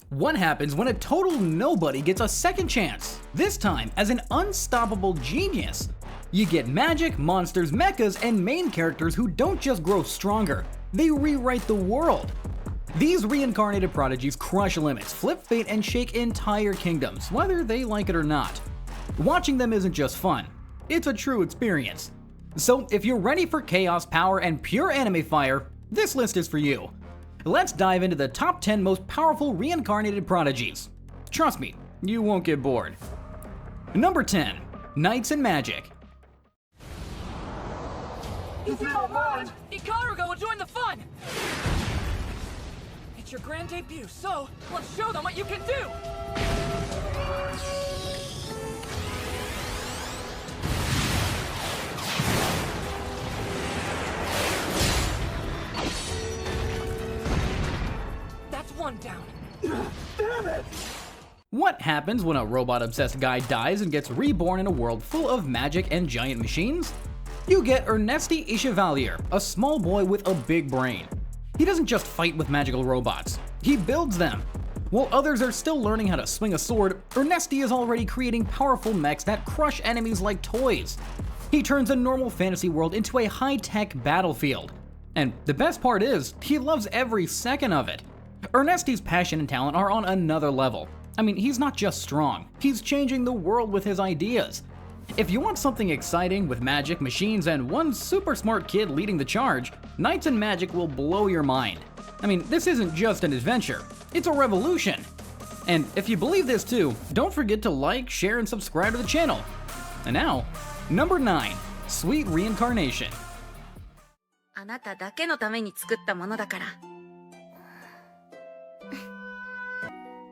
What happens when a total nobody gets a second chance? This time as an unstoppable genius. You get magic, monsters, mechas, and main characters who don't just grow stronger, they rewrite the world. These reincarnated prodigies crush limits, flip fate, and shake entire kingdoms, whether they like it or not. Watching them isn't just fun, it's a true experience. So if you're ready for chaos, power, and pure anime fire, this list is for you. Let's dive into the top 10 most powerful reincarnated prodigies. Trust me, you won't get bored. Number 10. Knights and Magic. If you don't mind, Ikaruga will join the fun! It's your grand debut, so let's show them what you can do! That's one down. Damn it! What happens when a robot-obsessed guy dies and gets reborn in a world full of magic and giant machines? You get Ernesti Chevalier, a small boy with a big brain. He doesn't just fight with magical robots, he builds them. While others are still learning how to swing a sword, Ernesti is already creating powerful mechs that crush enemies like toys. He turns a normal fantasy world into a high-tech battlefield. And the best part is, he loves every second of it. Ernesti's passion and talent are on another level. I mean, he's not just strong, he's changing the world with his ideas. If you want something exciting with magic, machines, and one super smart kid leading the charge, Knights and Magic will blow your mind. I mean, this isn't just an adventure, it's a revolution. And if you believe this too, don't forget to like, share, and subscribe to the channel. And now, number 9, Sweet Reincarnation. あなただけのために作ったものだから。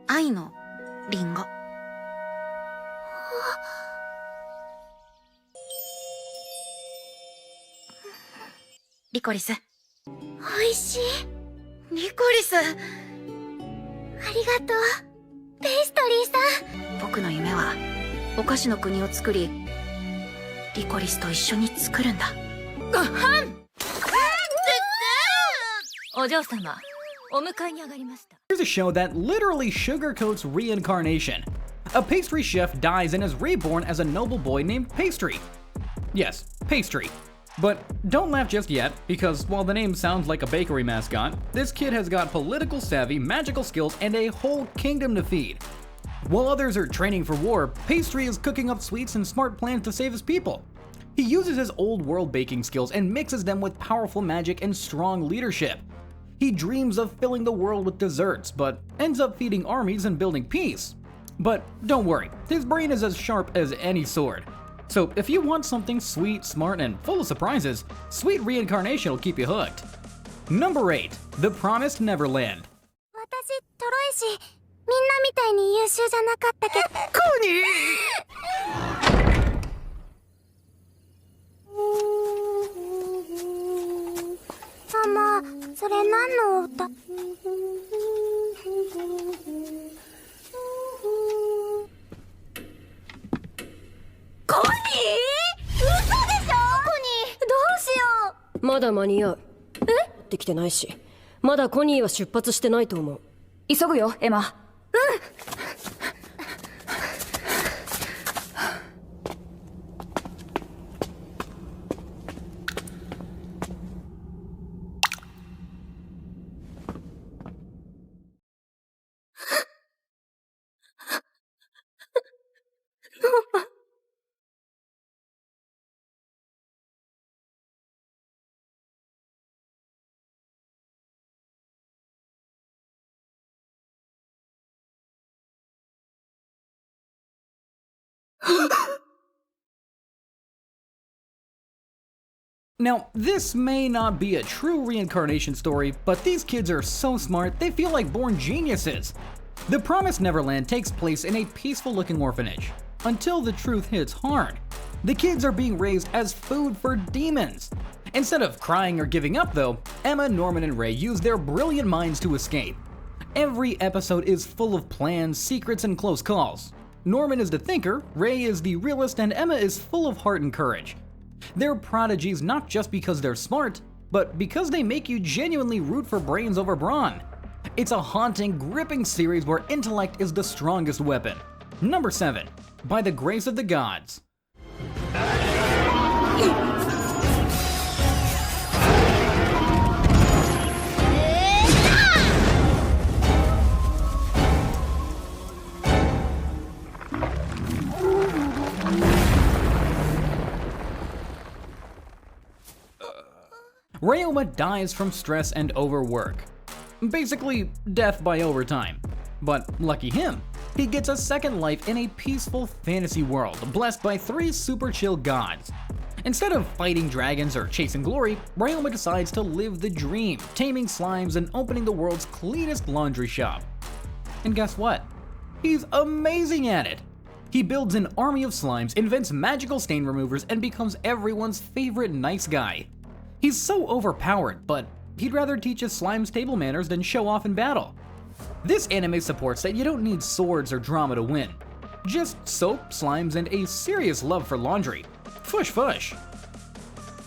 愛のリンゴ。リコリス。おいしい。リコリス。ありがとう。ペイストリーさん。僕の夢はお菓子の国を作り、リコリスと一緒に作るんだ。お嬢様、お迎えに上がりました。Here's a show that literally sugarcoats reincarnation. A pastry chef dies and is reborn as a noble boy named Pastry. Yes, Pastry. But don't laugh just yet, because while the name sounds like a bakery mascot, this kid has got political savvy, magical skills, and a whole kingdom to feed. While others are training for war, Pastry is cooking up sweets and smart plans to save his people. He uses his old world baking skills and mixes them with powerful magic and strong leadership. He dreams of filling the world with desserts, but ends up feeding armies and building peace. But don't worry, his brain is as sharp as any sword. So if you want something sweet, smart, and full of surprises, Sweet Reincarnation will keep you hooked. Number 8. The Promised Neverland. 私トロイし、みんなみたいに優秀じゃなかったけど。ママ、それ何の歌？コニー？嘘でしょ？コニー、どうしよう。まだ間に合う。できてないし、まだコニーは出発してないと思う。急ぐよ、エマ。Now, this may not be a true reincarnation story, but these kids are so smart they feel like born geniuses. The Promised Neverland takes place in a peaceful-looking orphanage, until the truth hits hard. The kids are being raised as food for demons. Instead of crying or giving up though, Emma, Norman, and Ray use their brilliant minds to escape. Every episode is full of plans, secrets, and close calls. Norman is the thinker, Ray is the realist, and Emma is full of heart and courage. They're prodigies not just because they're smart, but because they make you genuinely root for brains over brawn. It's a haunting, gripping series where intellect is the strongest weapon. Number 7. By the Grace of the Gods. Ryoma dies from stress and overwork. Basically, death by overtime. But lucky him, he gets a second life in a peaceful fantasy world, blessed by 3 super chill gods. Instead of fighting dragons or chasing glory, Ryoma decides to live the dream, taming slimes and opening the world's cleanest laundry shop. And guess what? He's amazing at it! He builds an army of slimes, invents magical stain removers, and becomes everyone's favorite nice guy. He's so overpowered, but he'd rather teach his slimes table manners than show off in battle. This anime supports that you don't need swords or drama to win. Just soap, slimes, and a serious love for laundry. Fush fush.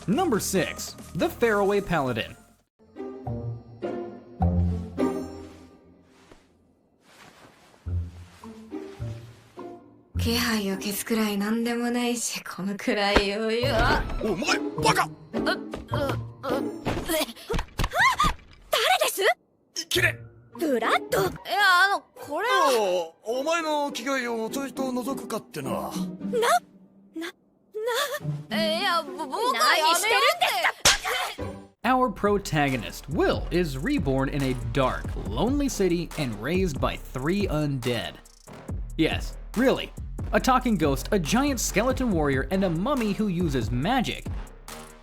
Number 6. The Faraway Paladin. 気配を消すくらいなんでもないし、このくらい余裕は。お前バカ。誰ですきれ。ブラッド。いやこれは。お前の着替えをちょいと覗くかってな。いや僕はやめろって。 Our protagonist, Will, is reborn in a dark, lonely city and raised by 3 undead. Yes, really. A talking ghost, a giant skeleton warrior, and a mummy who uses magic.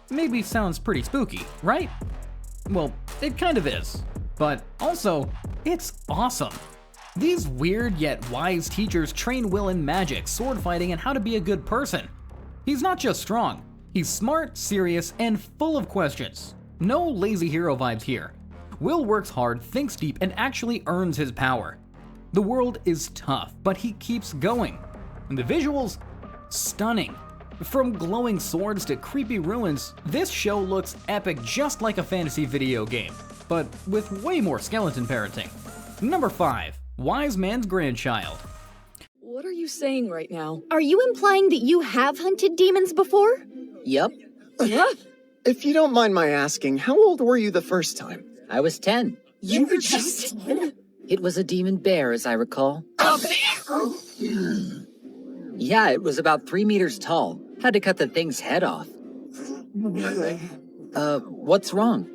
Maybe sounds pretty spooky, right? Well, it kind of is. But also, it's awesome. These weird yet wise teachers train Will in magic, sword fighting, and how to be a good person. He's not just strong, he's smart, serious, and full of questions. No lazy hero vibes here. Will works hard, thinks deep, and actually earns his power. The world is tough, but he keeps going. And the visuals? Stunning. From glowing swords to creepy ruins, this show looks epic just like a fantasy video game, but with way more skeleton parenting. Number 5. Wise Man's Grandchild. What are you saying right now? Are you implying that you have hunted demons before? Yep. If you don't mind my asking, how old were you the first time? I was 10. You were just 10? It was a demon bear, as I recall. A bear? Yeah, it was about 3 meters tall. Had to cut the thing's head off. What's wrong?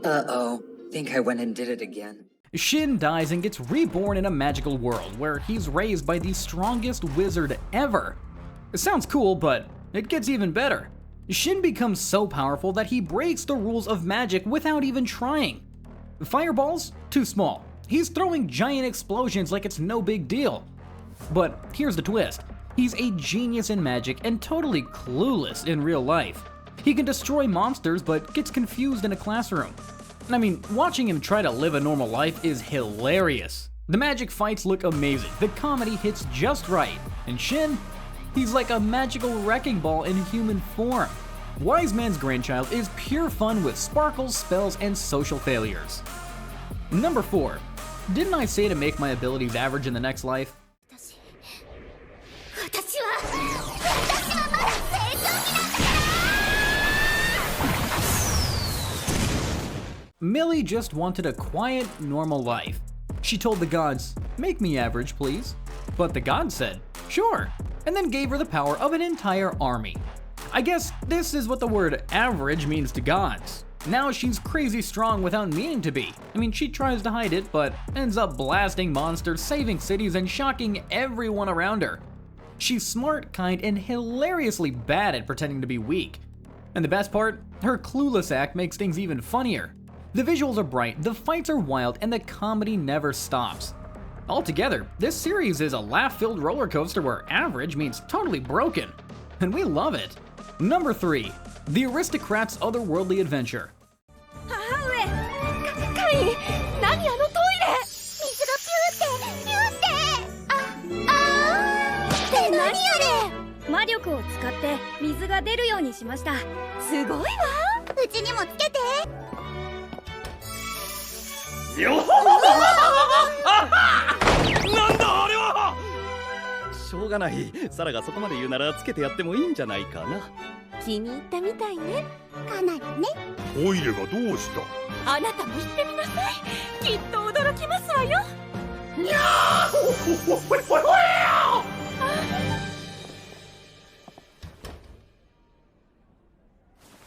Uh-oh. Think I went and did it again. Shin dies and gets reborn in a magical world where he's raised by the strongest wizard ever. It sounds cool, but it gets even better. Shin becomes so powerful that he breaks the rules of magic without even trying. Fireballs? Too small. He's throwing giant explosions like it's no big deal. But here's the twist. He's a genius in magic and totally clueless in real life. He can destroy monsters but gets confused in a classroom. I mean, watching him try to live a normal life is hilarious. The magic fights look amazing, the comedy hits just right, and Shin? He's like a magical wrecking ball in human form. Wise Man's Grandchild is pure fun with sparkles, spells, and social failures. Number 4. Didn't I say to make my abilities average in the next life? Millie just wanted a quiet, normal life. She told the gods, "Make me average, please." But the gods said, "Sure," and then gave her the power of an entire army. I guess this is what the word average means to gods. Now she's crazy strong without meaning to be. I mean, she tries to hide it, but ends up blasting monsters, saving cities, and shocking everyone around her. She's smart, kind, and hilariously bad at pretending to be weak. And the best part? Her clueless act makes things even funnier. The visuals are bright, the fights are wild, and the comedy never stops. Altogether, this series is a laugh-filled roller coaster where average means totally broken. And we love it. Number 3. The Aristocrat's Otherworldly Adventure. 母上カイ何あのトイレ水がピューってって何あれ魔力を使って水が出るようにしました。すごいわ。うちにもつけて。よなんだあれは。しょうがない。サラがそこまで言うならつけてやってもいいんじゃないかな。気に入ったみたいね。かなりね。トイレがどうした。あなたも行ってみなさい。きっと驚きますわよ。にゃーほほほほほほ。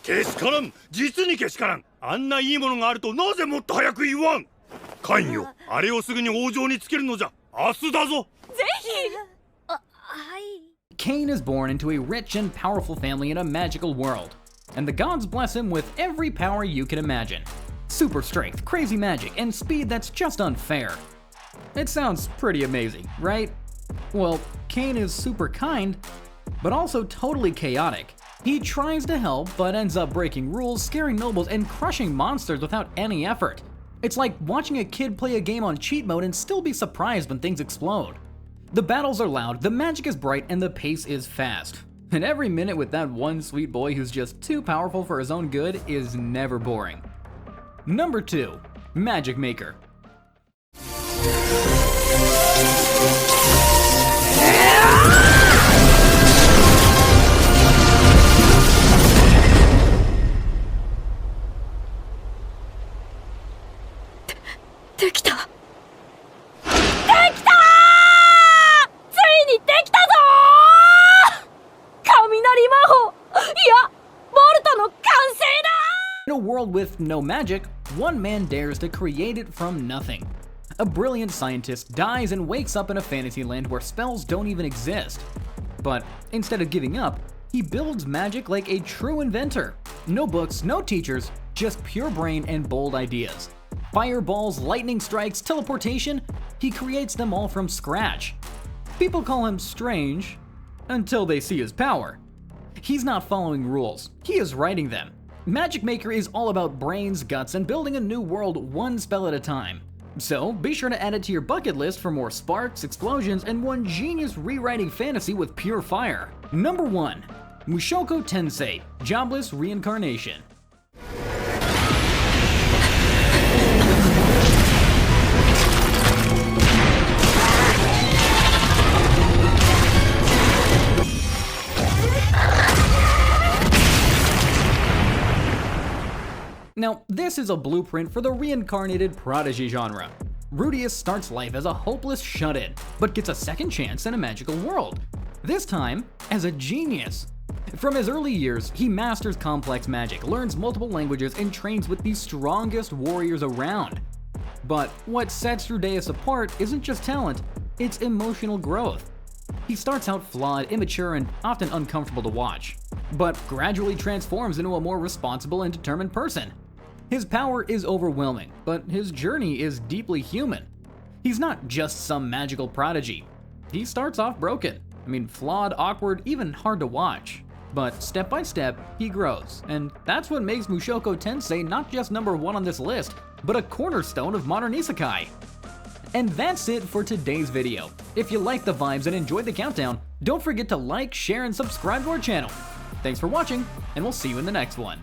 けしからん、実にけしからん。あんないいものがあるとなぜもっと早く言わん。カインよ、あれをすぐに王城につけるのじゃ。明日だぞ。ぜひ。はい。Cain is born into a rich and powerful family in a magical world, and the gods bless him with every power you can imagine. Super strength, crazy magic, and speed that's just unfair. It sounds pretty amazing, right? Well, Cain is super kind, but also totally chaotic. He tries to help, but ends up breaking rules, scaring nobles, and crushing monsters without any effort. It's like watching a kid play a game on cheat mode and still be surprised when things explode. The battles are loud, the magic is bright, and the pace is fast. And every minute with that one sweet boy who's just too powerful for his own good is never boring. Number 2. Magic Maker. In a world with no magic, one man dares to create it from nothing. A brilliant scientist dies and wakes up in a fantasy land where spells don't even exist. But instead of giving up, he builds magic like a true inventor. No books, no teachers, just pure brain and bold ideas. Fireballs, lightning strikes, teleportation, he creates them all from scratch. People call him strange until they see his power. He's not following rules, he is writing them. Magic Maker is all about brains, guts, and building a new world one spell at a time. So be sure to add it to your bucket list for more sparks, explosions, and one genius rewriting fantasy with pure fire. Number 1. Mushoku Tensei, Jobless Reincarnation. Now, this is a blueprint for the reincarnated Prodigy genre. Rudius starts life as a hopeless shut-in, but gets a second chance in a magical world. This time, as a genius. From his early years, he masters complex magic, learns multiple languages, and trains with the strongest warriors around. But what sets Rudius apart isn't just talent, it's emotional growth. He starts out flawed, immature, and often uncomfortable to watch, but gradually transforms into a more responsible and determined person. His power is overwhelming, but his journey is deeply human. He's not just some magical prodigy. He starts off broken. Flawed, awkward, even hard to watch. But step by step, he grows, and that's what makes Mushoku Tensei not just number 1 on this list, but a cornerstone of modern isekai. And that's it for today's video. If you like the vibes and enjoyed the countdown, don't forget to like, share, and subscribe to our channel. Thanks for watching, and we'll see you in the next one.